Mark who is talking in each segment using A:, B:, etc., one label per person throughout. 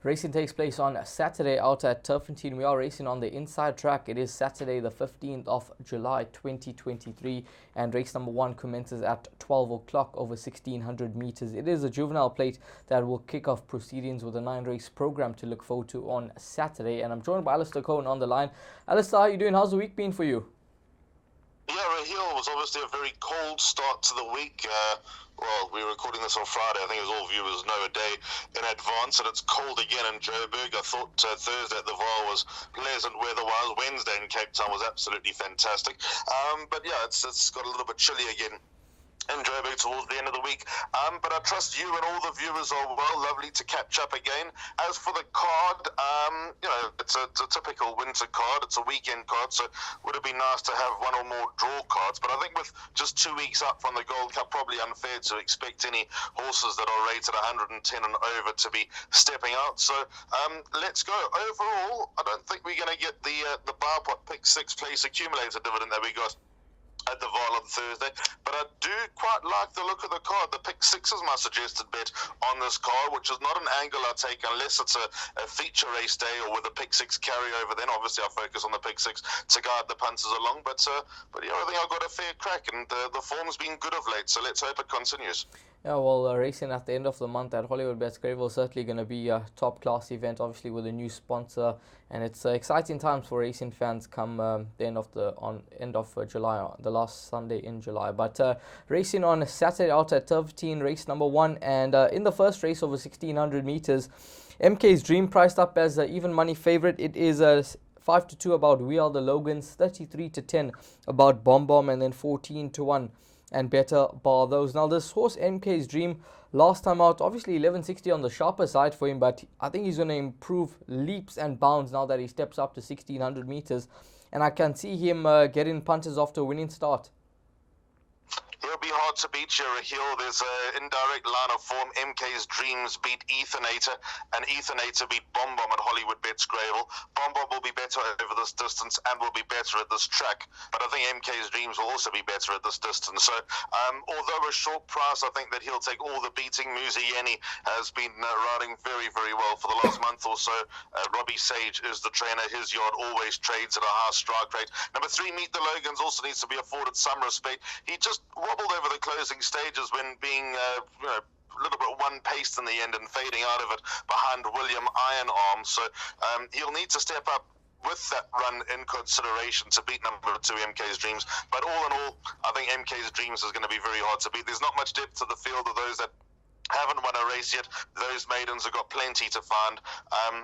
A: Racing takes place on Saturday out at Turffontein. We are racing on the inside track. It is Saturday the 15th of July 2023 and race number 1 commences at 12 o'clock over 1600 meters. It is a juvenile plate that will kick off proceedings with a 9-race program to look forward to on Saturday. And I'm joined by Alistair Cohen on the line. Alistair, how are you doing? How's the week been for you?
B: Yeah, Raheel, was obviously a very cold start to the week. Well, we're recording this on Friday. I think as all viewers know, a day in advance, and it's cold again in Joburg. I thought Thursday at the VAR was pleasant weather-wise. Wednesday in Cape Town was absolutely fantastic. But yeah, it's got a little bit chilly again in Joburg towards the end of the week. But I trust you and all the viewers are well. Lovely to catch up again. As for the card, it's a typical winter card. It's a weekend card, so would it be nice to have one or more draw cards? But I think with just 2 weeks up from the Gold Cup, probably unfair to expect any horses that are rated 110 and over to be stepping out. So let's go. Overall, I don't think we're going to get the bar pot pick 6 place accumulator dividend that we got at the VAR on Thursday, but I do quite like the look of the card. The pick 6 is my suggested bet on this card, which is not an angle I take unless it's a feature race day or with a pick 6 carryover. Then obviously I focus on the pick 6 to guide the punters along. But yeah, I think I've got a fair crack, and the form's been good of late, so let's hope it continues.
A: Yeah, well, racing at the end of the month at Hollywoodbets Greyville is certainly going to be a top-class event, obviously with a new sponsor, and it's exciting times for racing fans come the end of July, the last Sunday in July. But racing on Saturday out at Turffontein, race number 1, and in the first race over 1600 meters, MK's Dream priced up as an even money favorite. It is 5-2 about We Are the Logans, 33-10 about Bomb Bomb, and then 14-1 and better bar those. Now this horse MK's Dream last time out, obviously 1160 on the sharper side for him, but I think he's going to improve leaps and bounds now that he steps up to 1600 meters, and I can see him getting punters after a winning start.
B: He'll be hard to beat here, Raheel. There's an indirect line of form. MK's Dreams beat Ethanator, and Ethanator beat Bomb Bomb at Hollywoodbets Greyville. Bomb Bomb will be better over this distance and will be better at this track, but I think MK's Dreams will also be better at this distance. So, although a short price, I think that he'll take all the beating. Muzieni has been riding very, very well for the last month or so. Robbie Sage is the trainer. His yard always trades at a high strike rate. Number 3, Meet the Logans, also needs to be afforded some respect. He just wobbled over the closing stages when being a little bit one-paced in the end and fading out of it behind William Ironarm. So he'll need to step up with that run in consideration to beat number 2 MK's Dreams. But all in all, I think MK's Dreams is going to be very hard to beat. There's not much depth to the field of those that haven't won a race yet. Those maidens have got plenty to find.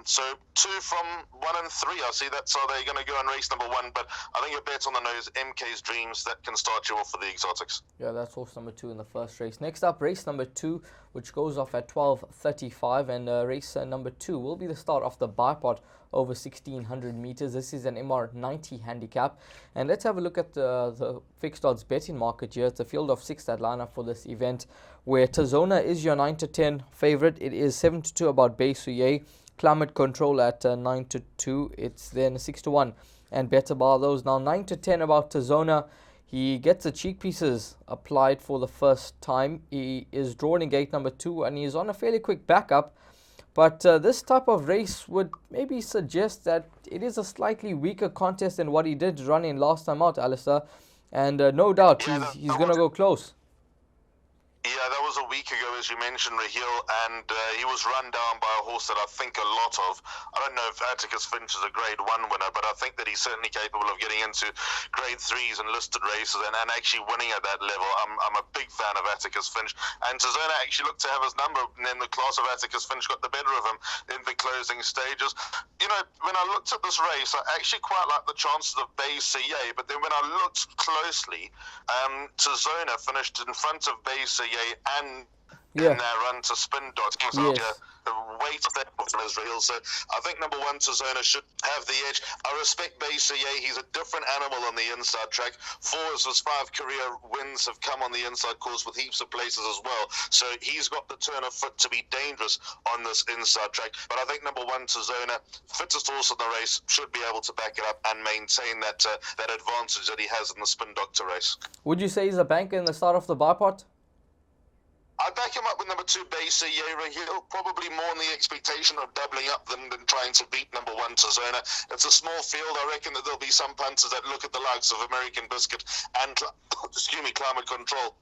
B: So 2 from 1 and 3, I see that's how they're going to go in race number 1. But I think a bet on the nose, MK's Dreams, that can start you off for the exotics.
A: Yeah, that's horse number 2 in the first race. Next up, race number 2, which goes off at 12:35, and race number 2 will be the start of the bipod over 1600 meters. This is an MR90 handicap, and let's have a look at the fixed odds betting market here. It's a field of 6 that line up for this event, where Tazona is your 9-10 favorite. It is 7-2 about Besuye. Climate Control at 9-2. It's then 6-1 and better bar those. Now 9-10 about Tazona. He gets the cheek pieces applied for the first time. He is drawn in gate number 2, and he's on a fairly quick backup. But this type of race would maybe suggest that it is a slightly weaker contest than what he did run in last time out, Alistair. And no doubt he's going to go close.
B: Yeah, that was a week ago, as you mentioned, Raheel, and he was run down by a horse that I think a lot of. I don't know if Atticus Finch is a grade 1 winner, but I think that he's certainly capable of getting into grade 3s and listed races and actually winning at that level. I'm a big fan of Atticus Finch, and Tazona actually looked to have his number, and then the class of Atticus Finch got the better of him in the closing stages. You know, when I looked at this race, I actually quite liked the chances of Besuye, but then when I looked closely, Tazona finished in front of Besuye and in their run to Spin Doctor.
A: Yes.
B: The weight of that from Israel. So I think number 1, Tazona, should have the edge. I respect Besuye. He's a different animal on the inside track. 4 of his 5 career wins have come on the inside course with heaps of places as well. So he's got the turn of foot to be dangerous on this inside track. But I think number 1, Tazona, fittest horse in the race, should be able to back it up and maintain that advantage that he has in the Spin Doctor race.
A: Would you say he's a banker in the start of the bipod?
B: I'd back him up with number 2, Base Yera Hill, probably more in the expectation of doubling up than trying to beat number 1, Tazona. It's a small field. I reckon that there'll be some punters that look at the likes of American Biscuit and, Climate Control.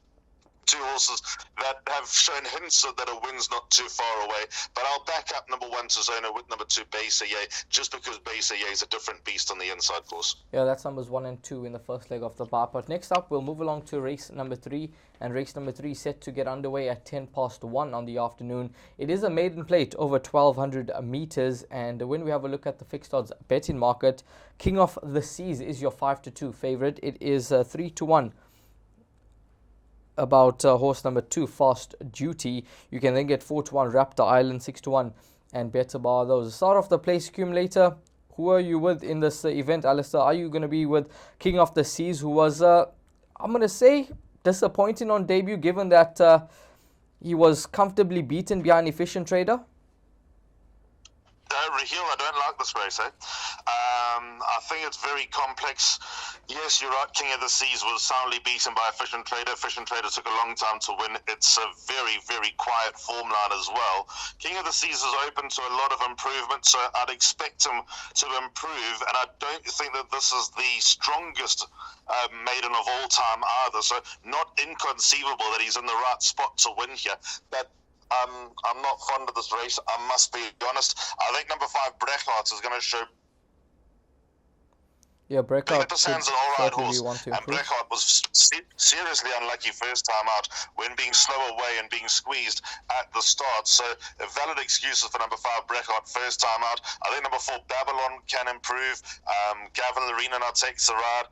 B: 2 horses that have shown hints that a win's not too far away. But I'll back up number 1, Tazona, with number 2, Base just because Base is a different beast on the inside course.
A: Yeah, that's numbers 1 and 2 in the first leg of the bar. But next up, we'll move along to race number 3. And race number 3 set to get underway at 1:10 on the afternoon. It is a maiden plate over 1,200 meters. And when we have a look at the fixed odds betting market, King of the Seas is your 5-2 favorite. It is 3-1. About horse number 2, Fast Duty. You can then get 4-1 Raptor Island, 6-1, and better bar those. Start off the place accumulator. Who are you with in this event, Alistair? Are you going to be with King of the Seas, who was, I'm going to say, disappointing on debut, given that he was comfortably beaten behind Efficient Trader?
B: Raheel, I don't like this race, I think it's very complex. Yes, you're right, King of the Seas was soundly beaten by Efficient Trader. Efficient Trader took a long time to win. It's a very, very quiet form line as well. King of the Seas is open to a lot of improvement, so I'd expect him to improve, and I don't think that this is the strongest maiden of all time either, so not inconceivable that he's in the right spot to win here. But I'm not fond of this race, I must be honest. I think number 5, Breckhardt, is going to show.
A: Yeah, Breckhardt
B: is an all-right horse, and Breckhardt was seriously unlucky first time out when being slow away and being squeezed at the start. So, valid excuses for number 5, Breckhardt first time out. I think number 4, Babylon, can improve. Gavin Larena now takes the ride.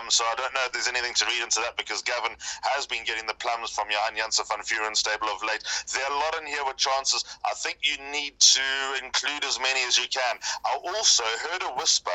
B: So I don't know if there's anything to read into that, because Gavin has been getting the plums from Johan Janssen van Vuren stable of late. There are a lot in here with chances. I think you need to include as many as you can. I also heard a whisper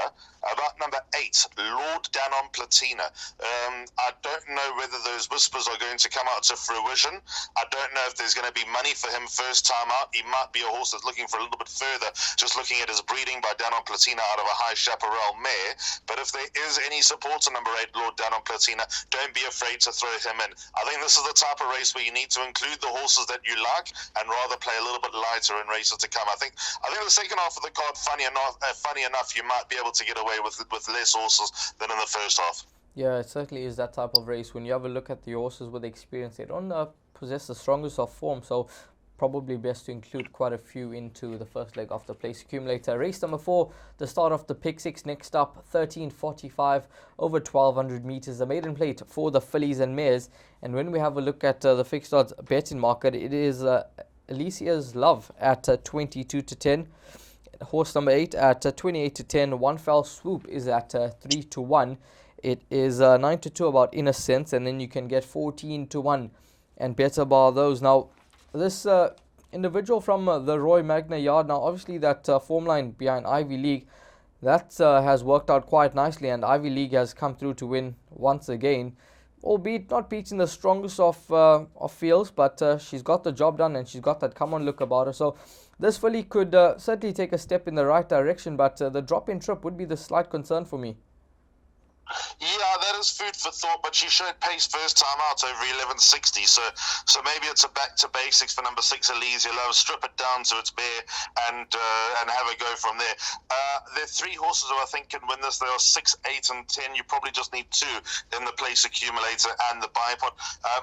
B: about number 8, Lord Danon Platina. I don't know whether those whispers are going to come out to fruition. I don't know if there's going to be money for him first time out. He might be a horse that's looking for a little bit further, just looking at his breeding by Danon Platina out of a high chaparral mare. But if there is any support to number 8, Lord Danon Platina, don't be afraid to throw him in. I think this is the type of race where you need to include the horses that you like and rather play a little bit lighter in races to come. I think the second half of the card, funny enough, you might be able to get away with less horses than in the first half.
A: Yeah, it certainly is that type of race. When you have a look at the horses with experience, they don't possess the strongest of form, so probably best to include quite a few into the first leg of the place accumulator. Race number 4, the start of the pick 6. Next up, 13:45 over 1,200 meters, the maiden plate for the fillies and mares. And when we have a look at the fixed odds betting market, it is Alicia's Love at 22-10. Horse number 8 at 28-10. One Fell Swoop is at 3-1. It is 9-2 about Innocence, and then you can get 14-1 and better bar those. Now, this individual from the Roy Magna yard, now obviously that form line behind Ivy League, that has worked out quite nicely, and Ivy League has come through to win once again, albeit not beating the strongest of fields, but she's got the job done and she's got that come on look about her. So this filly could certainly take a step in the right direction, but the drop in trip would be the slight concern for me.
B: Yeah, that is food for thought, but she showed pace first time out over 1160, so maybe it's a back to basics for number 6, Elysia Love. Strip it down to its bare and have a go from there. There are 3 horses who I think can win this. There are 6, 8, and 10. You probably just need 2 in the place accumulator and the bipod.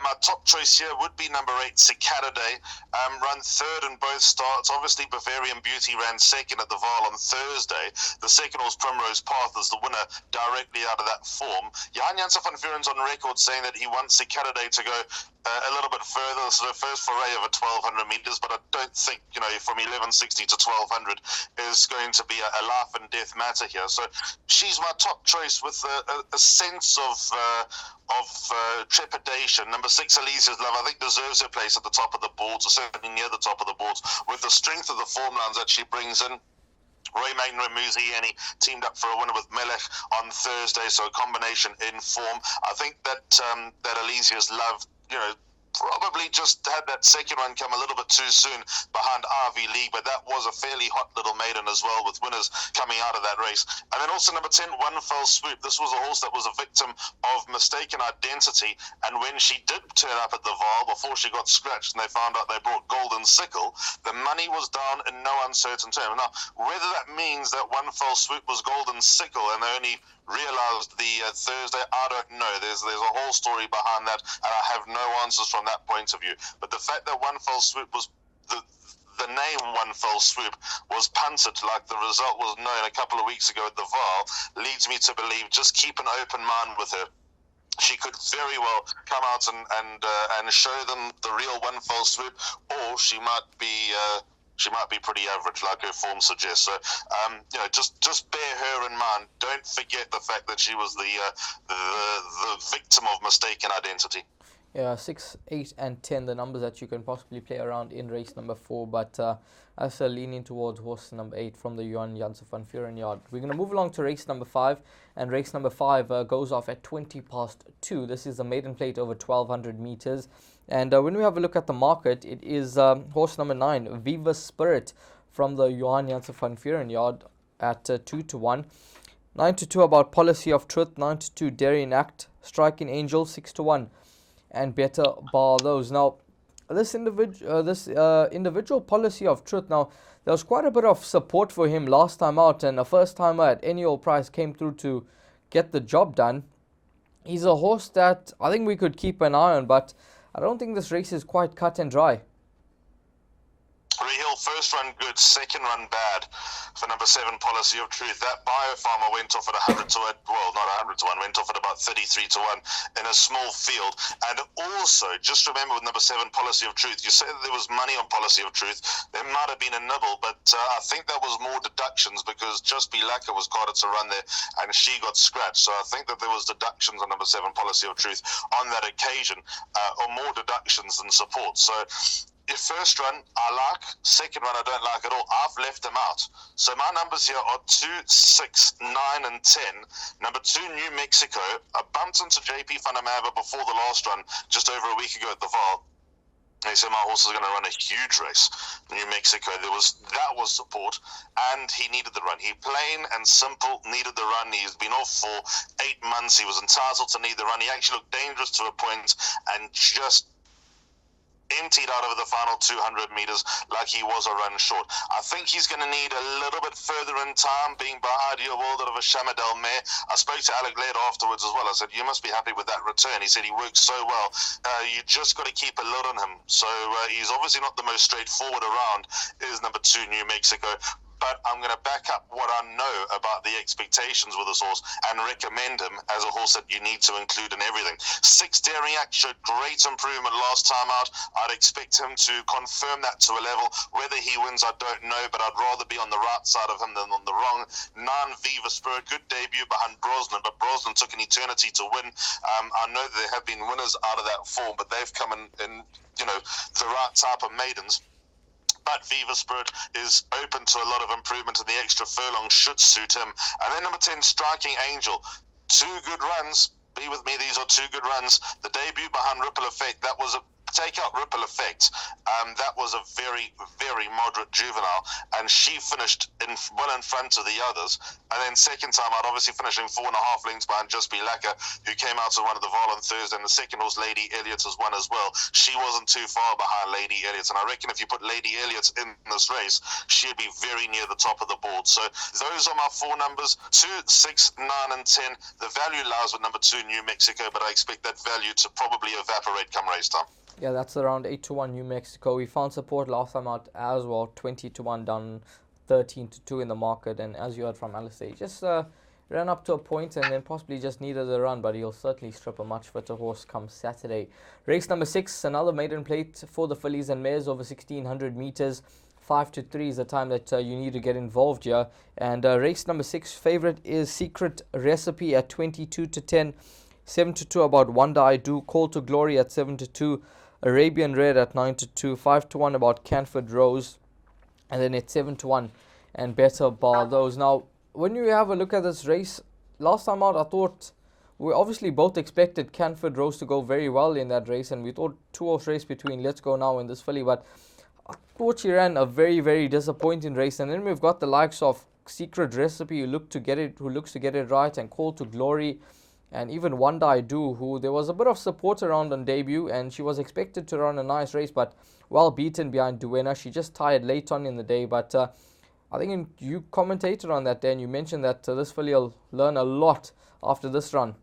B: My top choice here would be number 8, Cicada Day. Run 3rd in both starts. Obviously, Bavarian Beauty ran 2nd at the Vaal on Thursday. The second horse, Primrose Path, is the winner directly out of that form. Johan Janssen van Vuren's on record saying that he wants Cicada Day to go a little bit further. This is the first foray over 1,200 meters, but I don't think, from 1160 to 1,200 is going to be a life and death matter here. So she's my top choice with a sense of trepidation. Number 6, Alicia's Love, I think deserves her place at the top of the boards, or certainly near the top of the boards, with the strength of the form lines that she brings in. Roy Magna Ramuzi, and he teamed up for a winner with Melech on Thursday, so a combination in form. I think that Alicia's Love, probably just had that second one come a little bit too soon behind Ivy League, but that was a fairly hot little maiden as well, with winners coming out of that race. And then also number 10, One Fell Swoop. This was a horse that was a victim of mistaken identity, and when she did turn up at the Vaal, before she got scratched and they found out they brought Golden Sickle, the money was down in no uncertain terms. Now, whether that means that One Fell Swoop was Golden Sickle and they only realized the Thursday, I don't know. There's a whole story behind that, and I have no answers from that point of view. But the fact that One Fell Swoop was the name One Fell Swoop was punted like the result was known a couple of weeks ago at the Vaal leads me to believe just keep an open mind with her. She could very well come out and show them the real One Fell Swoop, or she might be pretty average, like her form suggests. So, just bear her in mind. Don't forget the fact that she was the victim of mistaken identity.
A: Yeah, 6, 8, and 10, the numbers that you can possibly play around in race number 4. But I still leaning towards horse number 8 from the Johan Janse van Vuren yard. We're going to move along to race number 5. And race number 5 goes off at 2:20. This is a maiden plate over 1,200 meters. And when we have a look at the market, it is horse number 9, Viva Spirit, from the Johan Janse van Vuren yard at 2-1. 9-2 about Policy of Truth, 9-2 Darien Act, Striking Angel, 6-1. And Better Bar those. Now, this individual Policy of Truth, now, there was quite a bit of support for him last time out, and a first timer at any old price came through to get the job done. He's a horse that I think we could keep an eye on, but I don't think this race is quite cut and dry.
B: Rehill, first run good, second run bad for number 7, Policy of Truth. That Biofarmer went off at 100 to 1, well, not 100 to 1, went off at about 33 to 1 in a small field. And also, just remember with number 7, Policy of Truth, you said that there was money on Policy of Truth. There might have been a nibble, but I think that was more deductions because Just Be Lacquer was carded to run there and she got scratched. So I think that there was deductions on number 7, Policy of Truth on that occasion, or more deductions than support. So your first run, I like. Second run, I don't like at all. I've left them out. So my numbers here are 2, 6, 9, and 10. Number 2, New Mexico. I bumped into JP Van der Merwe before the last run, just over a week ago at the Vaal. They said my horse is going to run a huge race. New Mexico, that was support, and he needed the run. He plain and simple needed the run. He's been off for 8 months. He was entitled to need the run. He actually looked dangerous to a point and just emptied out over the final 200 meters like he was a run short. I think he's going to need a little bit further in time, being by Ideal World out of a Shamadel mare. I spoke to Alec Laird afterwards as well. I said, you must be happy with that return. He said he worked so well. You just got to keep a lid on him. So he's obviously not the most straightforward around, is number 2, New Mexico. But I'm going to back up what I know about the expectations with this horse and recommend him as a horse that you need to include in everything. 6, Daring Act showed great improvement last time out. I'd expect him to confirm that to a level. Whether he wins, I don't know, but I'd rather be on the right side of him than on the wrong. 9, Viva Spirit, good debut behind Brosnan, but Brosnan took an eternity to win. I know that there have been winners out of that form, but they've come in the right type of maidens. But Viva Spirit is open to a lot of improvement, and the extra furlong should suit him. And then number 10, Striking Angel. 2 good runs. Be with me, these are 2 good runs. The debut behind Ripple Effect, that was a take out Ripple Effect. That was a very, very moderate juvenile, and she finished well in front of the others. And then second time out, obviously finishing 4.5 lengths behind Just Be Lacquer, who came out to one of the Vaal on Thursday, and the second horse, Lady Elliot, has won as well. She wasn't too far behind Lady Elliot, and I reckon if you put Lady Elliot in this race, she'd be very near the top of the board. So those are my 4 numbers, 2, 6, 9, and 10. The value lies with number 2, New Mexico, but I expect that value to probably evaporate come race time.
A: Yeah, that's around 8-1 New Mexico. We found support last time out as well, 20-1 down, 13-2 in the market. And as you heard from Alistair, he just ran up to a point and then possibly just needed a run, but he'll certainly strip a much fitter horse come Saturday. Race number 6, another maiden plate for the fillies and mares over 1,600 meters. 5-3 is the time that you need to get involved here. And race number 6, favorite is Secret Recipe at 22-10. 7-2 about Wonder I Do. Call to Glory at 7-2. Arabian Red at 9-2, 5-1 about Canford Rose, and then it's 7-1 and Better Bar those. Now, when you have a look at this race, last time out I thought we obviously both expected Canford Rose to go very well in that race, and we thought 2-horse race between Let's Go Now and this filly, but I thought she ran a very, very disappointing race. And then we've got the likes of Secret Recipe, who looks to get it right, and Call to Glory, and even Wanda I Do, who there was a bit of support around on debut, and she was expected to run a nice race, but well beaten behind Duena. She just tired late on in the day, but I think you commentated on that day, and you mentioned that this filly will learn a lot after this run.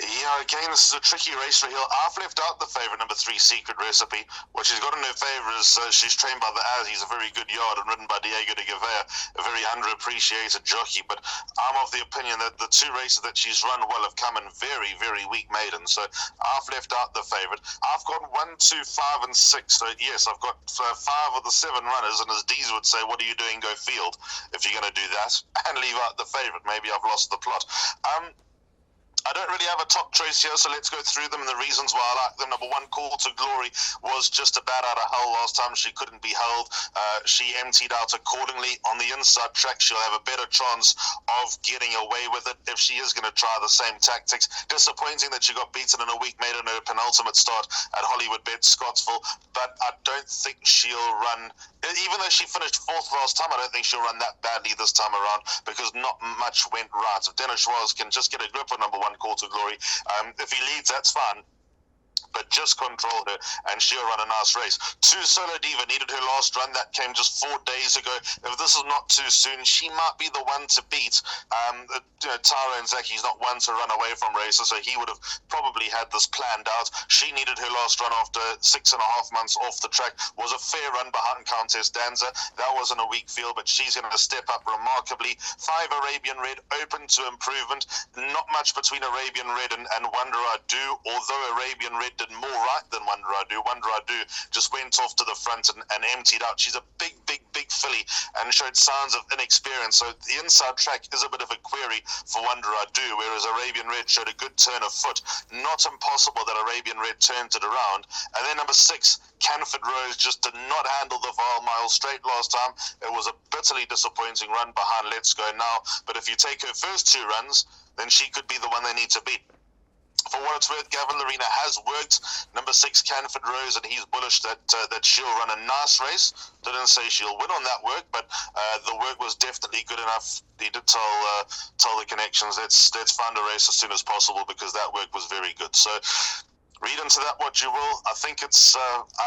B: Yeah, again, this is a tricky race for Hill. I've left out the favourite, number 3, Secret Recipe. What she's got in her favour is she's trained by the Aussies, a very good yard, and ridden by Diego de Gavea, a very underappreciated jockey. But I'm of the opinion that the 2 races that she's run well have come in very, very weak maidens. So I've left out the favourite. I've got 1, 2, 5, and 6. So yes, I've got 5 of the 7 runners, and as Dees would say, what are you doing, go field, if you're going to do that, and leave out the favourite. Maybe I've lost the plot. I don't really have a top choice here, so let's go through them and the reasons why I like them. Number 1, Call to Glory, was just about out of hell last time. She couldn't be held. She emptied out accordingly. On the inside track, she'll have a better chance of getting away with it if she is going to try the same tactics. Disappointing that she got beaten in a week made in her penultimate start at Hollywoodbets Scottsville, but I don't think she'll run, even though she finished 4th last time, I don't think she'll run that badly this time around, because not much went right. If Dennis Schwartz can just get a grip on number 1, Call to Glory, if he leads, that's fine, but just control her and she'll run a nice race. 2, Solo Diva, needed her last run. That came just 4 days ago. If this is not too soon, she might be the one to beat. Taro and Zaki's not one to run away from races, so he would have probably had this planned out. She needed her last run after 6.5 months off the track. Was a fair run behind Countess Danza. That wasn't a weak field, but she's going to step up remarkably. 5, Arabian Red, open to improvement. Not much between Arabian Red and Wonder I Do, although Arabian Red did more right than Wonder I Do. Wonder I Do just went off to the front and emptied out. She's a big filly and showed signs of inexperience, so the inside track is a bit of a query for Wonder I Do, whereas Arabian Red showed a good turn of foot. Not impossible that Arabian Red turned it around. And then number 6, Canford Rose, just did not handle the mile straight last time. It was a bitterly disappointing run behind Let's Go Now, but if you take her first 2 runs, then she could be the one they need to beat. For what it's worth, Gavin Lorena has worked number 6, Canford Rose, and he's bullish that she'll run a nice race. Didn't say she'll win on that work, but the work was definitely good enough. He did tell the connections, let's find a race as soon as possible, because that work was very good. So read into that what you will. I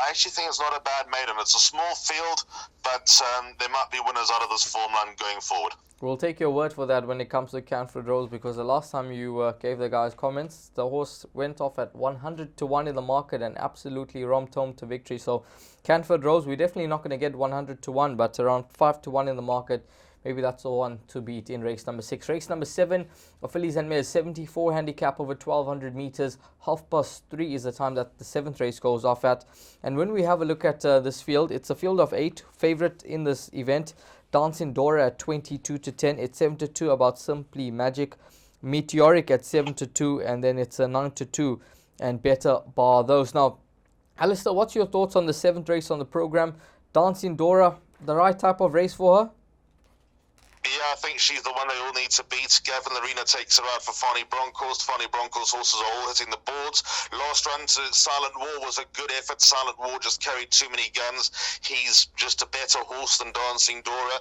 B: actually think it's not a bad maiden. It's a small field, but there might be winners out of this form run going forward.
A: We'll take your word for that when it comes to Canford Rose, because the last time you gave the guys comments, the horse went off at 100 to 1 in the market and absolutely romped home to victory. So Canford Rose, we're definitely not going to get 100 to 1, but around 5 to 1 in the market. Maybe that's the one to beat in race number 6. Race number 7, of fillies and mares, 74 handicap over 1,200 meters. 3:30 is the time that the 7th race goes off at. And when we have a look at this field, it's a field of 8. Favorite in this event, Dancing Dora at 22 to 10. It's 7 to 2 about Simply Magic. Meteoric at 7 to 2, and then it's a 9 to 2 and Better Bar Those. Now, Alistair, what's your thoughts on the 7th race on the program? Dancing Dora, the right type of race for her?
B: Yeah, I think she's the one they all need to beat. Gavin Lorena takes her out for Fani Broncos. Fani Broncos horses are all hitting the boards. Last run to Silent War was a good effort. Silent War just carried too many guns. He's just a better horse than Dancing Dora.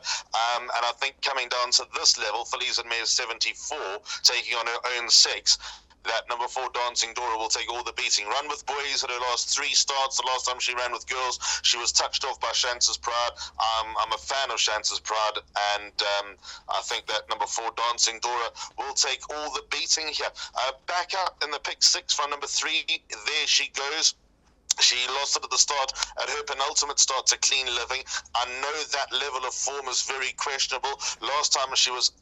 B: And I think coming down to this level, fillies and mares 74, taking on her own 6, that number 4 Dancing Dora will take all the beating. Run with boys at her last 3 starts. The last time she ran with girls, she was touched off by Chance's Pride. I'm a fan of Chance's Pride, and I think that number 4 Dancing Dora will take all the beating here. Back out in the pick 6 from number 3. There she goes. She lost it at the start, at her penultimate start, to Clean Living. I know that level of form is very questionable. Last time she was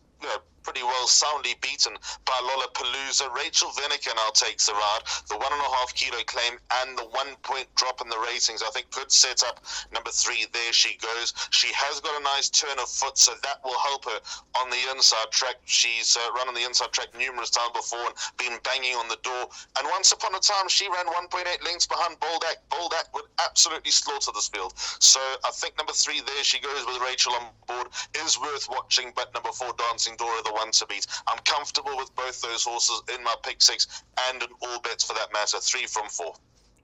B: pretty well soundly beaten by Lollapalooza. Rachel Venniker now takes the ride. The 1.5 kilo claim and the 1 point drop in the ratings, I think, could set up number 3. There she goes. She has got a nice turn of foot, so that will help her on the inside track. She's run on the inside track numerous times before and been banging on the door. And once upon a time, she ran 1.8 lengths behind Boldak. Boldak would absolutely slaughter this field. So I think number 3, there she goes with Rachel on board, is worth watching, but number 4, Dancing Racing Dora the one to beat. I'm comfortable with both those horses in my pick six and in all bets for that matter. 3 from 4.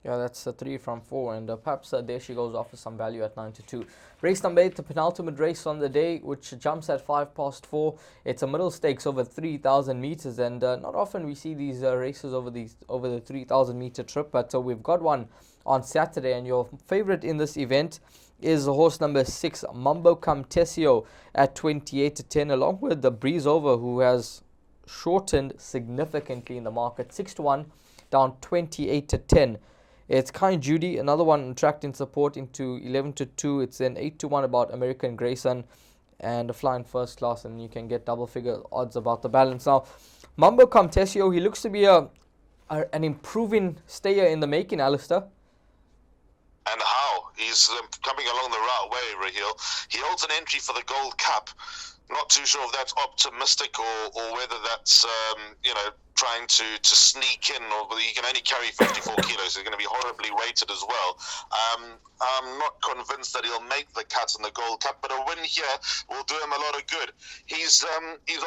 A: Yeah, that's a 3 from 4, and perhaps there she goes off with some value at 9 to 2. Race number 8, the penultimate race on the day, which jumps at 4:05. It's a middle stakes over 3,000 meters, and not often we see these races over the 3,000 meter trip, but we've got one on Saturday, and your favorite in this event is horse number 6, Mambo Camtesio, at 28 to 10, along with the Breeze Over, who has shortened significantly in the market. 6 to 1, down 28 to 10. It's Kind Judy, another one tracked in support into 11 to 2. It's an 8 to 1 about American Grayson and a flying first class, and you can get double figure odds about the balance. Now, Mambo Camtesio, he looks to be an improving stayer in the making, Alistair.
B: And how? He's coming along the right way, Raheel. He holds an entry for the Gold Cup. Not too sure if that's optimistic or whether that's, trying to sneak in, or he can only carry 54 kilos. He's going to be horribly weighted as well. I'm not convinced that he'll make the cut in the Gold Cup, but a win here will do him a lot of good. He's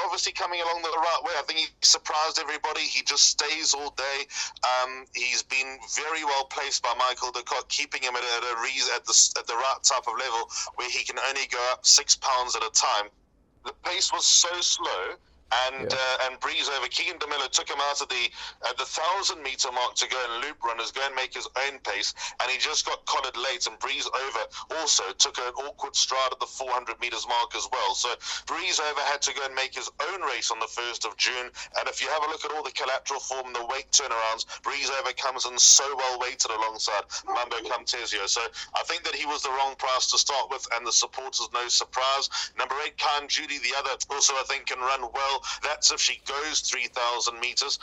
B: obviously coming along the right way. I think he surprised everybody. He just stays all day. He's been very well placed by Michael de Kock, keeping him at the right type of level where he can only go up 6 pounds at a time. The pace was so slow, and Breeze Over, Keegan DeMello took him out at the 1,000 meter mark to go and loop runners, go and make his own pace, and he just got collared late. And Breeze Over also took an awkward stride at the 400 meters mark as well. So Breeze Over had to go and make his own race on the 1st of June. And if you have a look at all the collateral form, the weight turnarounds, Breeze Over comes in so well weighted alongside Mambo Camtesio. So I think that he was the wrong price to start with, and the supporters no surprise. Number 8, Kind Judy, the other, also I think can run well. That's if she goes 3,000 meters.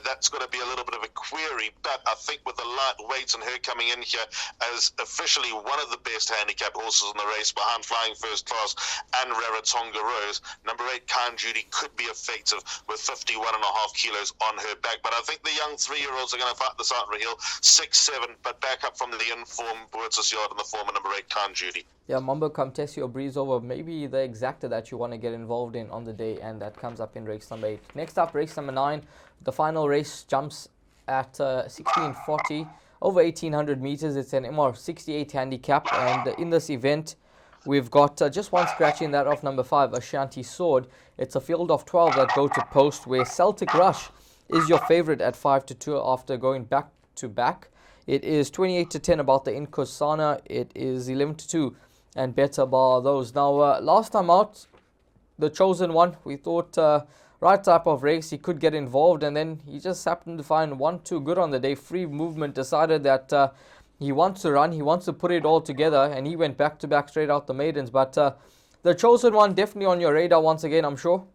B: That's got to be a little bit of a query, but I think with the light weight and her coming in here as officially one of the best handicap horses in the race behind Flying First Class and Rarotonga Rose, number 8, Kind Judy, could be effective with 51.5 kilos on her back. But I think the young 3-year-olds are going to fight this out, Raheel. 6-7, but back up from the inform Boertis Yard in the form of number 8, Kind Judy.
A: Yeah, Mambo Camtesio, Breeze Over, maybe the exacta that you want to get involved in on the day, and that comes up in race number 8. Next up, race number 9. The final race jumps at 16:40, over 1,800 meters. It's an MR68 handicap, and in this event, we've got just one scratch in that of number 5, Ashanti Sword. It's a field of 12 that go to post, where Celtic Rush is your favorite at 5 to 2 after going back to back. It is 28 to 10 about the Inkosana. It is 11 to 2 and better bar those. Now, last time out, the Chosen One, we thought right type of race, he could get involved, and then he just happened to find 1 too good on the day. Free Movement decided that he wants to run, he wants to put it all together, and he went back to back straight out the maidens. But the Chosen One definitely on your radar once again, I'm sure.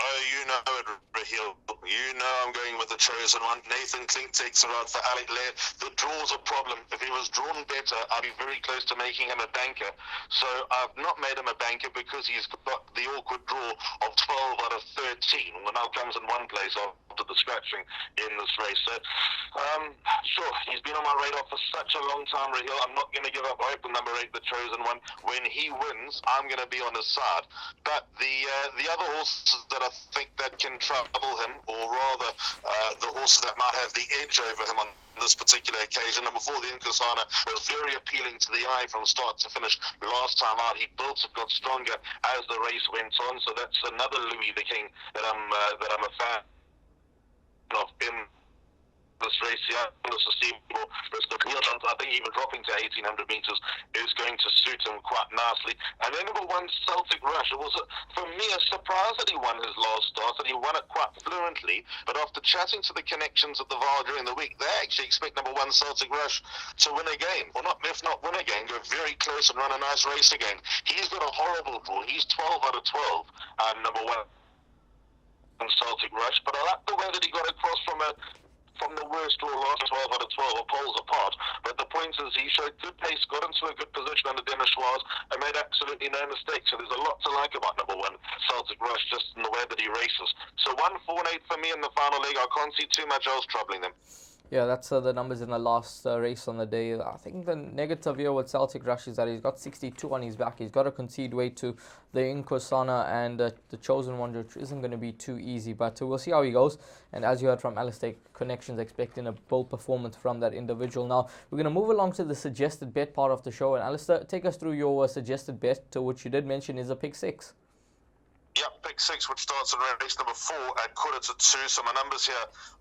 B: You know it, Raheel. You know I'm going with the Chosen One. Nathan Klink takes her out for Alec Laird. The draw's a problem. If he was drawn better, I'd be very close to making him a banker. So I've not made him a banker because he's got the awkward draw of 12 out of 13. Well, now comes in one place after the scratching in this race. So, sure, he's been on my radar for such a long time, Raheel. I'm not going to give up hope with number 8, the Chosen One. When he wins, I'm going to be on his side. But the other horses that I think that can trouble him, or rather the horses that might have the edge over him on this particular occasion. Number 4, the Inkosana, was very appealing to the eye from start to finish last time out. He built it, got stronger as the race went on. So that's another Louis the King that I'm a fan of in this race here. I think even dropping to 1,800 meters is going to suit him quite nicely. And then number 1, Celtic Rush. It was, for me, a surprise that he won his last start, and he won it quite fluently. But after chatting to the connections at the VAR during the week, they actually expect number 1, Celtic Rush, to win again. Or not, if not win again, go very close and run a nice race again. He's got a horrible draw. He's 12 out of 12, number 1. Celtic Rush, but I like the way that he got across from the worst draw last 12 out of 12, or poles apart. But the point is, he showed good pace, got into a good position under Dennis Schwarz, and made absolutely no mistakes. So there's a lot to like about number 1, Celtic Rush, just in the way that he races. So 1, 4, and 8 for me in the final leg. I can't see too much else troubling them.
A: Yeah, that's the numbers in the last race on the day. I think the negative here with Celtic Rush is that he's got 62 on his back. He's got to concede weight to the Inkosana and the Chosen One, which isn't going to be too easy. But we'll see how he goes. And as you heard from Alistair, Connections expecting a bold performance from that individual. Now, we're going to move along to the suggested bet part of the show. And Alistair, take us through your suggested bet, which you did mention is a pick 6.
B: Yep, pick 6, which starts in race number 4 at 1:45. So my numbers here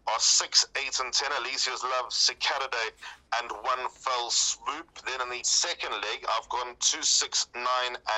B: are 6, 8, and 10. Alicia's Love, Cicadaday, and One Fell Swoop. Then in the second leg, I've gone 2, 6, 9,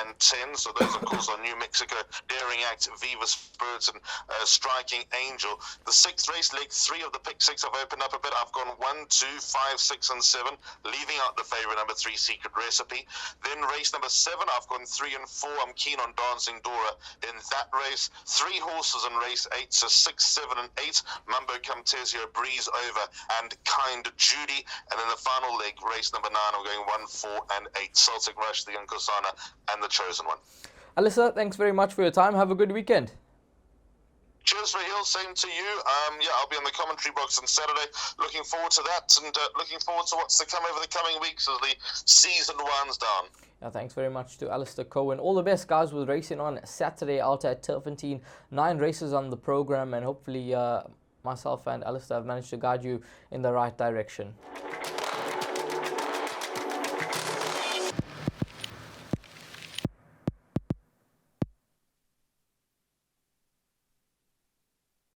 B: and 10. So those, of course, are New Mexico, Daring Act, Viva Spirits, and Striking Angel. The sixth race, leg 3 of the pick 6, I've opened up a bit. I've gone 1, 2, 5, 6, and 7, leaving out the favorite number 3, Secret Recipe. Then race number 7, I've gone 3 and 4. I'm keen on Dancing Dora in that race. 3 horses in race 8, so 6, 7, and 8. Mambo Camtesio, Breeze Over, and Kind Judy. And then the final leg, race number 9, I'm going 1, 4, and 8. Celtic Rush, the Inkosana, and the Chosen One.
A: Alistair, thanks very much for your time. Have a good weekend.
B: Cheers, Raheel. Same to you. I'll be in the commentary box on Saturday. Looking forward to that, and looking forward to what's to come over the coming weeks as the season winds down.
A: Yeah, thanks very much to Alistair Cohen. All the best, guys, with racing on Saturday out at Turffontein. 9 races on the program, and hopefully myself and Alistair have managed to guide you in the right direction.